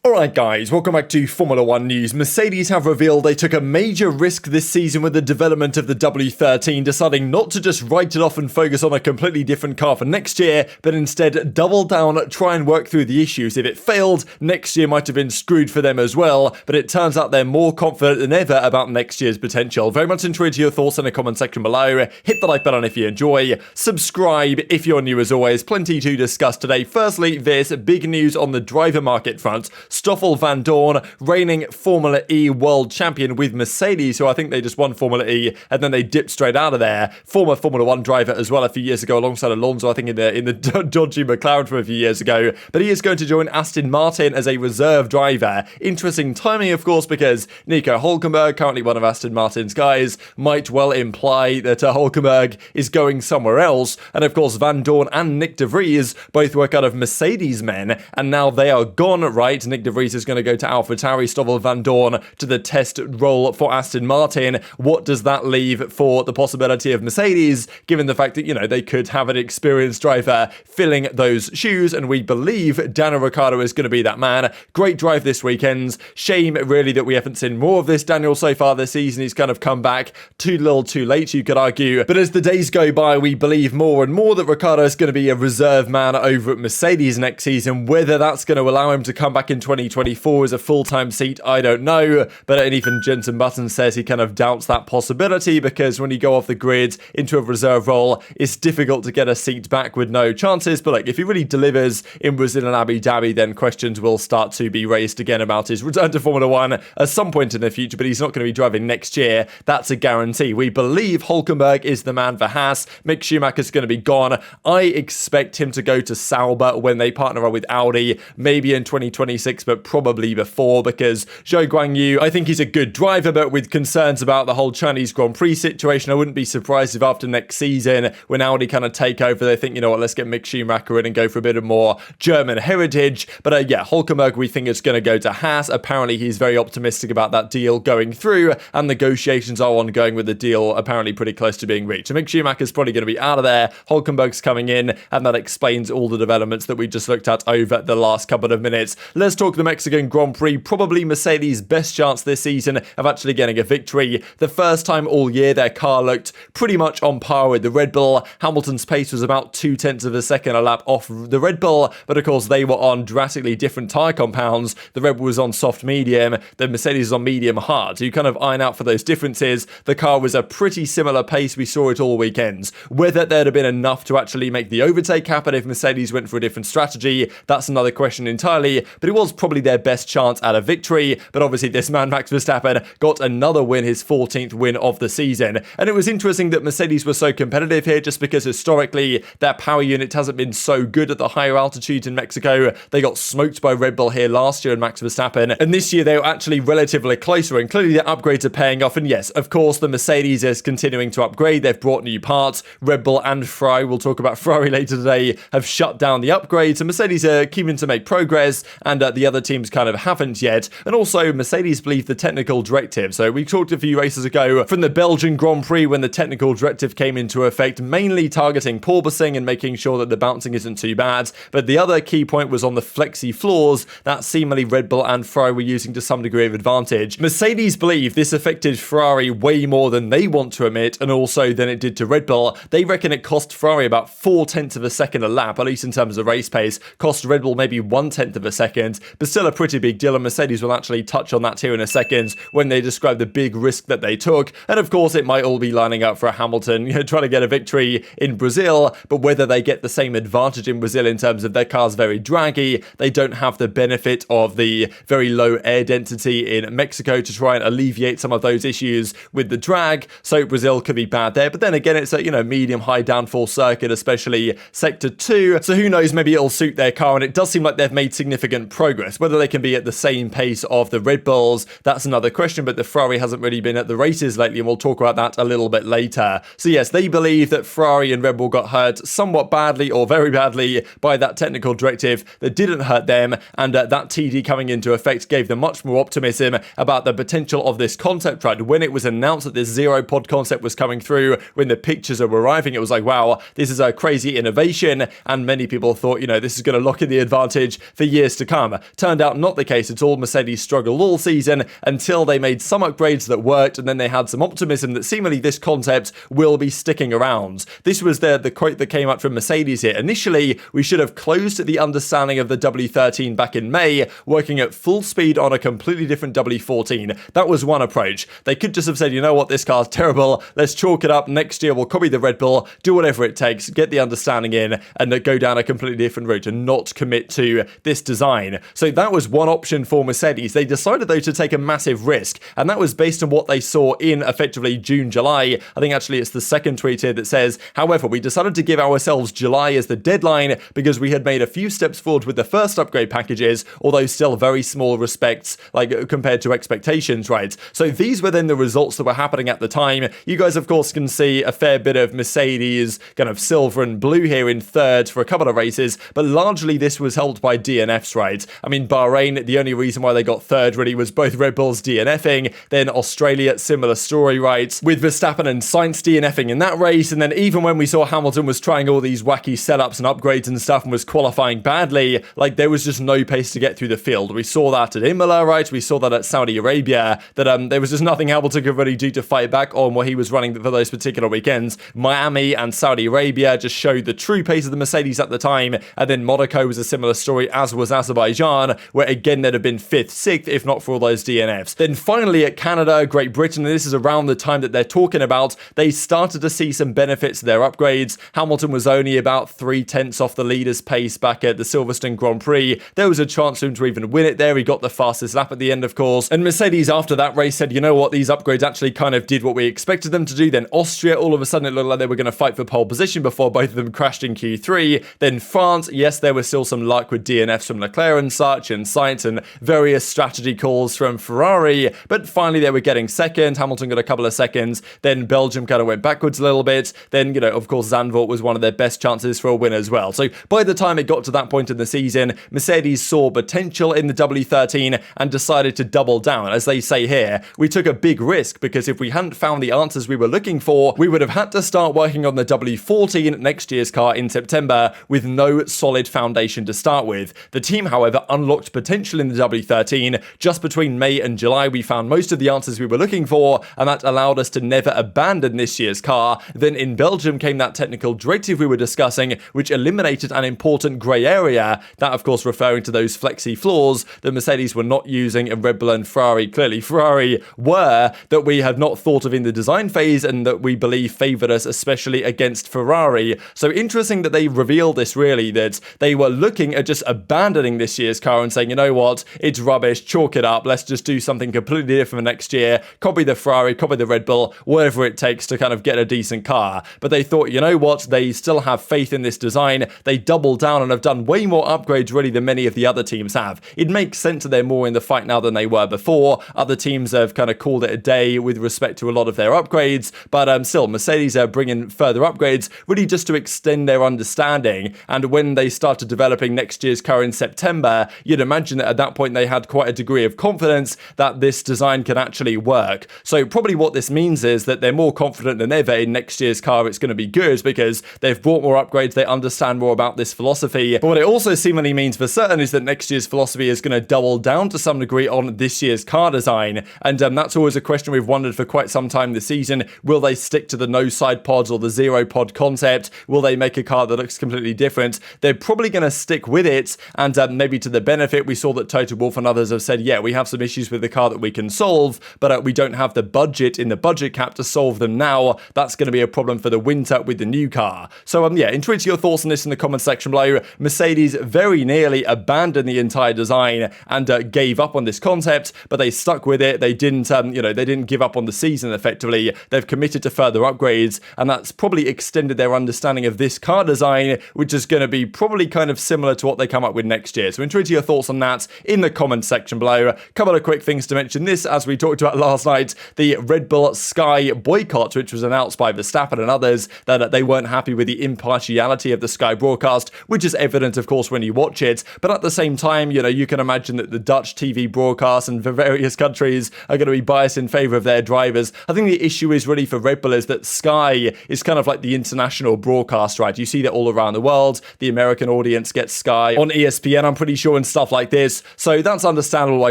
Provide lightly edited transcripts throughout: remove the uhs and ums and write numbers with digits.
Alright guys, welcome back to Formula 1 news. Mercedes have revealed they took a major risk this season with the development of the W13, deciding not to just write it off and focus on a completely different car for next year, but instead double down, try and work through the issues. If it failed, next year might have been screwed for them as well, but it turns out they're more confident than ever about next year's potential. Very much enjoyed your thoughts in the comment section below. Hit the like button if you enjoy. Subscribe if you're new as always. Plenty to discuss today. Firstly, this big news on the driver market front. Stoffel Vandoorne, reigning Formula E world champion with Mercedes, who I think they just won Formula E and then they dipped straight out of there. Former Formula 1 driver as well a few years ago alongside Alonso, I think in the dodgy McLaren from a few years ago. But he is going to join Aston Martin as a reserve driver. Interesting timing, of course, because Nico Hülkenberg, currently one of Aston Martin's guys, might well imply that Hülkenberg is going somewhere else. And of course, Vandoorne and Nick de Vries both were kind of Mercedes men, and now they are gone, right? Nick de Vries is going to go to Alfa Tauri, Stoffel Vandoorne to the test role for Aston Martin. What does that leave for the possibility of Mercedes, given the fact that, you know, they could have an experienced driver filling those shoes, and we believe Daniel Ricciardo is going to be that man. Great drive this weekend. Shame, really, that we haven't seen more of this Daniel so far this season. He's kind of come back too little too late, you could argue. But as the days go by, we believe more and more that Ricciardo is going to be a reserve man over at Mercedes next season. Whether that's going to allow him to come back in 2024 as a full-time seat, I don't know. But even Jenson Button says he kind of doubts that possibility, because when you go off the grid into a reserve role, it's difficult to get a seat back with no chances. But like, if he really delivers in Brazil and Abu Dhabi, then questions will start to be raised again about his return to Formula 1 at some point in the future, but he's not going to be driving next year. That's a guarantee. We believe Hülkenberg is the man for Haas. Mick Schumacher's going to be gone. I expect him to go to Sauber when they partner up with Audi, maybe in 2026, but probably before, because Zhou Guanyu, I think he's a good driver, but with concerns about the whole Chinese Grand Prix situation, I wouldn't be surprised if after next season, when Audi kind of take over, they think, you know what, let's get Mick Schumacher in and go for a bit of more German heritage. But yeah, Hülkenberg, we think it's going to go to Haas. Apparently, he's very optimistic about that deal going through, and negotiations are ongoing with the deal, apparently pretty close to being reached. So Mick Schumacher's probably going to be out of there. Hülkenberg's coming in, and that explains all the developments that we just looked at over the last couple of minutes. Let's talk the Mexican Grand Prix. Probably Mercedes' best chance this season of actually getting a victory. The first time all year, their car looked pretty much on par with the Red Bull. Hamilton's pace was about 0.2 of a second a lap off the Red Bull, but of course they were on drastically different tyre compounds. The Red Bull was on soft medium, the Mercedes was on medium hard. So you kind of iron out for those differences. The car was a pretty similar pace. We saw it all weekends. Whether there'd have been enough to actually make the overtake happen if Mercedes went for a different strategy, that's another question entirely, but it was probably their best chance at a victory. But obviously this man Max Verstappen got another win, his 14th win of the season. And it was interesting that Mercedes were so competitive here, just because historically their power unit hasn't been so good at the higher altitudes in Mexico. They got smoked by Red Bull here last year and Max Verstappen, and this year they were actually relatively closer, and clearly their upgrades are paying off. And yes, of course, the Mercedes is continuing to upgrade. They've brought new parts. Red Bull and Ferrari, we'll talk about Ferrari later today, have shut down the upgrades, and Mercedes are keeping to make progress, and the other teams kind of haven't yet. And also, Mercedes believe the technical directive. So we talked a few races ago from the Belgian Grand Prix when the technical directive came into effect, mainly targeting porpoising and making sure that the bouncing isn't too bad. But the other key point was on the flexi floors that seemingly Red Bull and Ferrari were using to some degree of advantage. Mercedes believe this affected Ferrari way more than they want to admit, and also than it did to Red Bull. They reckon it cost Ferrari about 0.4 of a second a lap, at least in terms of race pace. Cost Red Bull maybe 1/10 of a second, but still a pretty big deal, and Mercedes will actually touch on that here in a second when they describe the big risk that they took. And of course, it might all be lining up for a Hamilton, trying to get a victory in Brazil, but whether they get the same advantage in Brazil in terms of their car's very draggy, they don't have the benefit of the very low air density in Mexico to try and alleviate some of those issues with the drag. So Brazil could be bad there, but then again, it's a medium high downforce circuit, especially sector 2. So who knows, maybe it'll suit their car, and it does seem like they've made significant progress. Whether they can be at the same pace of the Red Bulls, that's another question, but the Ferrari hasn't really been at the races lately, and we'll talk about that a little bit later. So yes, they believe that Ferrari and Red Bull got hurt somewhat badly or very badly by that technical directive that didn't hurt them, and that TD coming into effect gave them much more optimism about the potential of this concept ride. When it was announced that this zero pod concept was coming through, when the pictures are arriving, it was like, wow, this is a crazy innovation, and many people thought, this is going to lock in the advantage for years to come. Turned out not the case at all. Mercedes struggled all season until they made some upgrades that worked, and then they had some optimism that seemingly this concept will be sticking around. This was the quote that came out from Mercedes here. Initially, we should have closed the understanding of the W13 back in May, working at full speed on a completely different W14. That was one approach. They could just have said, you know what, this car's terrible, let's chalk it up, next year we'll copy the Red Bull, do whatever it takes, get the understanding in, and go down a completely different route and not commit to this design. So that was one option for Mercedes. They decided, though, to take a massive risk, and that was based on what they saw in effectively June, July. I think actually it's the second tweet here that says, however, we decided to give ourselves July as the deadline because we had made a few steps forward with the first upgrade packages, although still very small respects, like compared to expectations, right? So these were then the results that were happening at the time. You guys, of course, can see a fair bit of Mercedes kind of silver and blue here in third for a couple of races, but largely this was helped by DNFs, right? I mean, Bahrain, the only reason why they got third really was both Red Bulls DNFing, then Australia, similar story, right? With Verstappen and Sainz DNFing in that race, and then even when we saw Hamilton was trying all these wacky setups and upgrades and stuff and was qualifying badly, like there was just no pace to get through the field. We saw that at Imola, right? We saw that at Saudi Arabia, that there was just nothing Hamilton could really do to fight back on what he was running for those particular weekends. Miami and Saudi Arabia just showed the true pace of the Mercedes at the time, and then Monaco was a similar story, as was Azerbaijan, where again they'd have been 5th, 6th, if not for all those DNFs. Then finally at Canada, Great Britain, and this is around the time that they're talking about, they started to see some benefits of their upgrades. Hamilton was only about 3/10 off the leader's pace back at the Silverstone Grand Prix. There was a chance for him to even win it there. He got the fastest lap at the end, of course. And Mercedes, after that race, said, you know what, these upgrades actually kind of did what we expected them to do. Then Austria, all of a sudden it looked like they were going to fight for pole position before both of them crashed in Q3. Then France, yes, there was still some luck with DNFs from Leclerc and such, and Sainz and various strategy calls from Ferrari, but finally they were getting second. Hamilton got a couple of seconds. Then Belgium kind of went backwards a little bit. Then, you know, of course, Zandvoort was one of their best chances for a win as well. So by the time it got to that point in the season, Mercedes saw potential in the W13 and decided to double down. As they say here, we took a big risk because if we hadn't found the answers we were looking for, we would have had to start working on the W14 next year's car in September with no solid foundation to start with. The team, however, unlocked potential in the W13. Just between May and July, we found most of the answers we were looking for, and that allowed us to never abandon this year's car. Then in Belgium came that technical directive we were discussing, which eliminated an important grey area, that of course referring to those flexi floors that Mercedes were not using and Red Bull and Ferrari, clearly Ferrari were, that we had not thought of in the design phase and that we believe favoured us, especially against Ferrari. So interesting that they revealed this really, that they were looking at just abandoning this year's car and saying, you know what, it's rubbish, chalk it up, let's just do something completely different for next year, copy the Ferrari, copy the Red Bull, whatever it takes to kind of get a decent car. But they thought, you know what, they still have faith in this design, they doubled down and have done way more upgrades really than many of the other teams have. It makes sense that they're more in the fight now than they were before. Other teams have kind of called it a day with respect to a lot of their upgrades, but still, Mercedes are bringing further upgrades really just to extend their understanding. And when they started developing next year's car in September, you'd imagine that at that point they had quite a degree of confidence that this design can actually work. So probably what this means is that they're more confident than ever in next year's car it's going to be good because they've brought more upgrades, they understand more about this philosophy. But what it also seemingly means for certain is that next year's philosophy is going to double down to some degree on this year's car design. And that's always a question we've wondered for quite some time this season. Will they stick to the no side pods or the zero pod concept? Will they make a car that looks completely different? They're probably going to stick with it, and maybe to the benefit. We saw that Toto Wolff and others have said, yeah, we have some issues with the car that we can solve, but we don't have the budget in the budget cap to solve them now. That's going to be a problem for the winter with the new car. So yeah, intrigued to your thoughts on this in the comment section below. Mercedes very nearly abandoned the entire design and gave up on this concept, but they stuck with it. They didn't, they didn't give up on the season effectively. They've committed to further upgrades, and that's probably extended their understanding of this car design, which is going to be probably kind of similar to what they come up with next year. So intrigued to your thoughts on that in the comment section below. A couple of quick things to mention this, as we talked about last night, the Red Bull Sky boycott, which was announced by Verstappen and others, that they weren't happy with the impartiality of the Sky broadcast, which is evident, of course, when you watch it. But at the same time, you can imagine that the Dutch TV broadcasts and for various countries are going to be biased in favour of their drivers. I think the issue is really for Red Bull is that Sky is kind of like the international broadcast, right? You see that all around the world. The American audience gets Sky. On ESPN, I'm pretty sure and stuff like this. So that's understandable why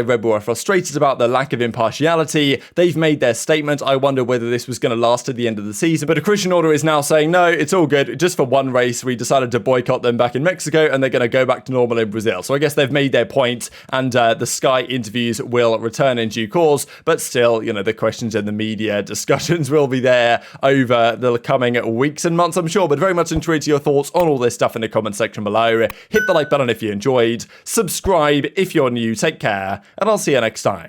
Red Bull are frustrated about the lack of impartiality. They've made their statement. I wonder whether this was going to last to the end of the season. But a Christian Order is now saying, no, it's all good. Just for one race, we decided to boycott them back in Mexico, and they're going to go back to normal in Brazil. So I guess they've made their point, and the Sky interviews will return in due course. But still, the questions in the media discussions will be there over the coming weeks and months, I'm sure. But very much intrigued to your thoughts on all this stuff in the comment section below. Hit the like button if you enjoyed. Subscribe if you're new. Take care, and I'll see you next time.